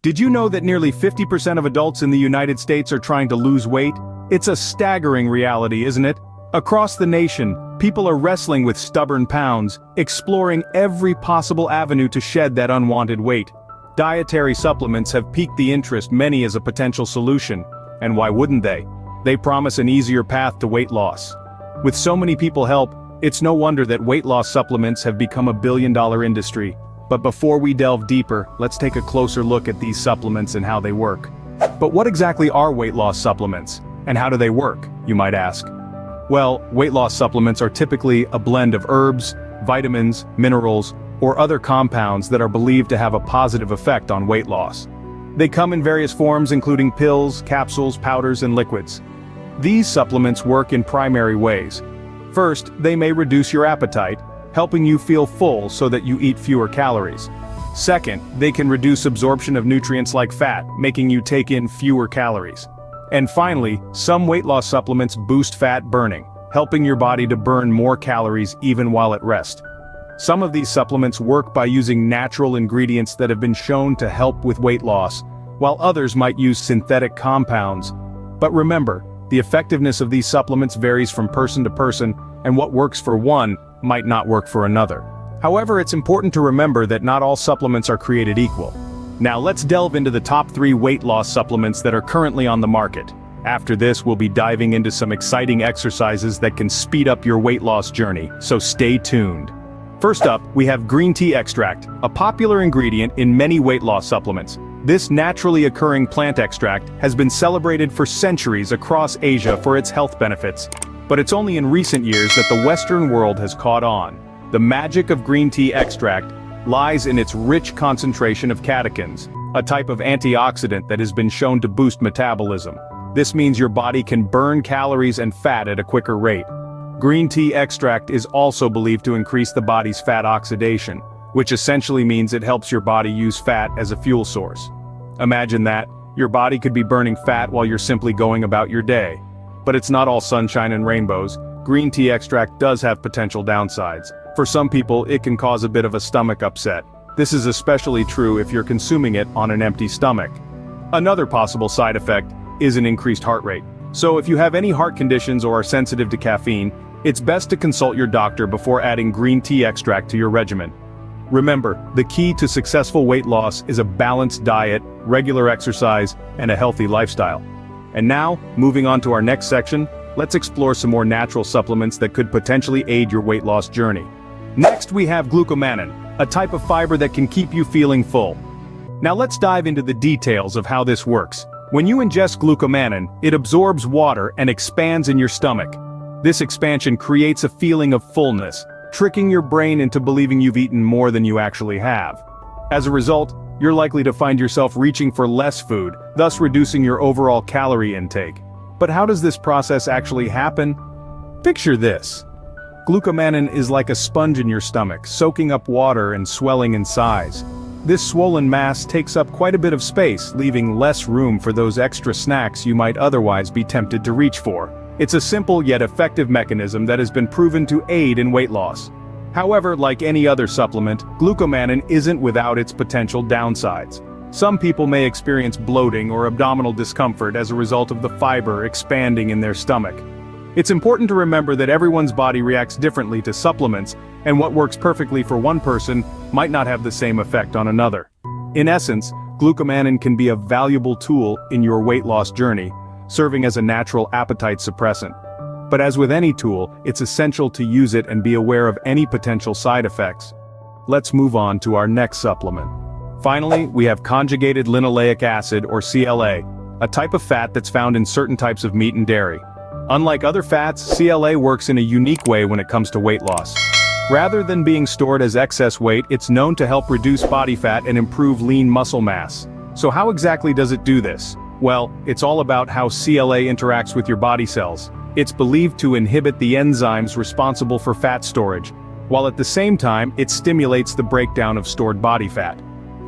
Did you know that nearly 50% of adults in the United States are trying to lose weight? It's a staggering reality, isn't it? Across the nation, people are wrestling with stubborn pounds, exploring every possible avenue to shed that unwanted weight. Dietary supplements have piqued the interest many as a potential solution, and why wouldn't they? They promise an easier path to weight loss. With so many people help, it's no wonder that weight loss supplements have become a billion-dollar industry. But before we delve deeper, let's take a closer look at these supplements and how they work. But what exactly are weight loss supplements? And how do they work, you might ask? Well, weight loss supplements are typically a blend of herbs, vitamins, minerals, or other compounds that are believed to have a positive effect on weight loss. They come in various forms including pills, capsules, powders, and liquids. These supplements work in primary ways. First, they may reduce your appetite, helping you feel full so that you eat fewer calories. Second, they can reduce absorption of nutrients like fat, making you take in fewer calories. And finally, some weight loss supplements boost fat burning, helping your body to burn more calories even while at rest. Some of these supplements work by using natural ingredients that have been shown to help with weight loss, while others might use synthetic compounds. But remember, the effectiveness of these supplements varies from person to person, and what works for one might not work for another. However, it's important to remember that not all supplements are created equal. Now let's delve into the top 3 weight loss supplements that are currently on the market. After this, we'll be diving into some exciting exercises that can speed up your weight loss journey, so stay tuned. First up, we have green tea extract, a popular ingredient in many weight loss supplements. This naturally occurring plant extract has been celebrated for centuries across Asia for its health benefits. But it's only in recent years that the Western world has caught on. The magic of green tea extract lies in its rich concentration of catechins, a type of antioxidant that has been shown to boost metabolism. This means your body can burn calories and fat at a quicker rate. Green tea extract is also believed to increase the body's fat oxidation, which essentially means it helps your body use fat as a fuel source. Imagine that, your body could be burning fat while you're simply going about your day. But it's not all sunshine and rainbows. Green tea extract does have potential downsides. For some people, it can cause a bit of a stomach upset. This is especially true if you're consuming it on an empty stomach. Another possible side effect is an increased heart rate. So if you have any heart conditions or are sensitive to caffeine, it's best to consult your doctor before adding green tea extract to your regimen. Remember, the key to successful weight loss is a balanced diet, regular exercise, and a healthy lifestyle. And now, moving on to our next section, let's explore some more natural supplements that could potentially aid your weight loss journey. Next we have glucomannan, a type of fiber that can keep you feeling full. Now let's dive into the details of how this works. When you ingest glucomannan, it absorbs water and expands in your stomach. This expansion creates a feeling of fullness, tricking your brain into believing you've eaten more than you actually have. As a result, you're likely to find yourself reaching for less food, thus reducing your overall calorie intake. But how does this process actually happen? Picture this. Glucomannan is like a sponge in your stomach, soaking up water and swelling in size. This swollen mass takes up quite a bit of space, leaving less room for those extra snacks you might otherwise be tempted to reach for. It's a simple yet effective mechanism that has been proven to aid in weight loss. However, like any other supplement, glucomannan isn't without its potential downsides. Some people may experience bloating or abdominal discomfort as a result of the fiber expanding in their stomach. It's important to remember that everyone's body reacts differently to supplements, and what works perfectly for one person might not have the same effect on another. In essence, glucomannan can be a valuable tool in your weight loss journey, serving as a natural appetite suppressant. But as with any tool, it's essential to use it and be aware of any potential side effects. Let's move on to our next supplement. Finally, we have Conjugated Linoleic Acid, or CLA, a type of fat that's found in certain types of meat and dairy. Unlike other fats, CLA works in a unique way when it comes to weight loss. Rather than being stored as excess weight, it's known to help reduce body fat and improve lean muscle mass. So how exactly does it do this? Well, it's all about how CLA interacts with your body cells. It's believed to inhibit the enzymes responsible for fat storage, while at the same time it stimulates the breakdown of stored body fat.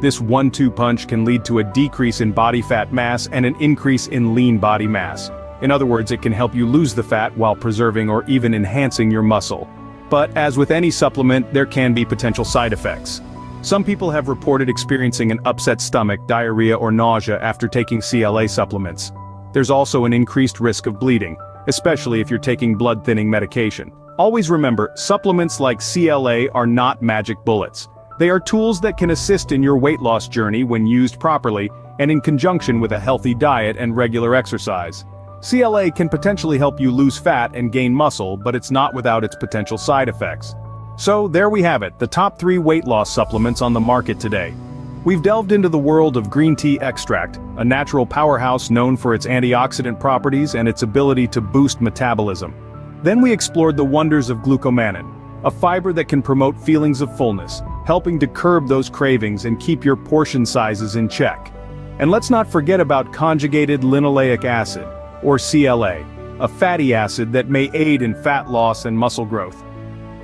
This 1-2 punch can lead to a decrease in body fat mass and an increase in lean body mass. In other words, it can help you lose the fat while preserving or even enhancing your muscle. But as with any supplement, there can be potential side effects. Some people have reported experiencing an upset stomach, diarrhea or nausea after taking CLA supplements. There's also an increased risk of bleeding, especially if you're taking blood-thinning medication. Always remember, supplements like CLA are not magic bullets. They are tools that can assist in your weight loss journey when used properly and in conjunction with a healthy diet and regular exercise. CLA can potentially help you lose fat and gain muscle, but it's not without its potential side effects. So there we have it, the top 3 weight loss supplements on the market today. We've delved into the world of green tea extract, a natural powerhouse known for its antioxidant properties and its ability to boost metabolism. Then we explored the wonders of glucomannan, a fiber that can promote feelings of fullness, helping to curb those cravings and keep your portion sizes in check. And let's not forget about conjugated linoleic acid, or CLA, a fatty acid that may aid in fat loss and muscle growth.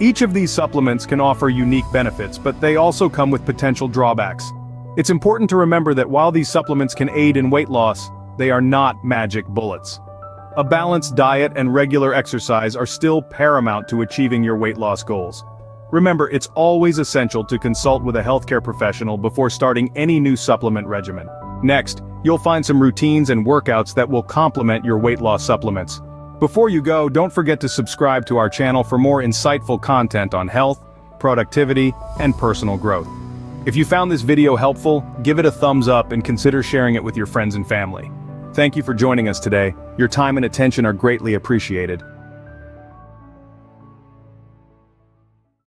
Each of these supplements can offer unique benefits, but they also come with potential drawbacks. It's important to remember that while these supplements can aid in weight loss, they are not magic bullets. A balanced diet and regular exercise are still paramount to achieving your weight loss goals. Remember, it's always essential to consult with a healthcare professional before starting any new supplement regimen. Next, you'll find some routines and workouts that will complement your weight loss supplements. Before you go, don't forget to subscribe to our channel for more insightful content on health, productivity, and personal growth. If you found this video helpful, give it a thumbs up and consider sharing it with your friends and family. Thank you for joining us today. Your time and attention are greatly appreciated.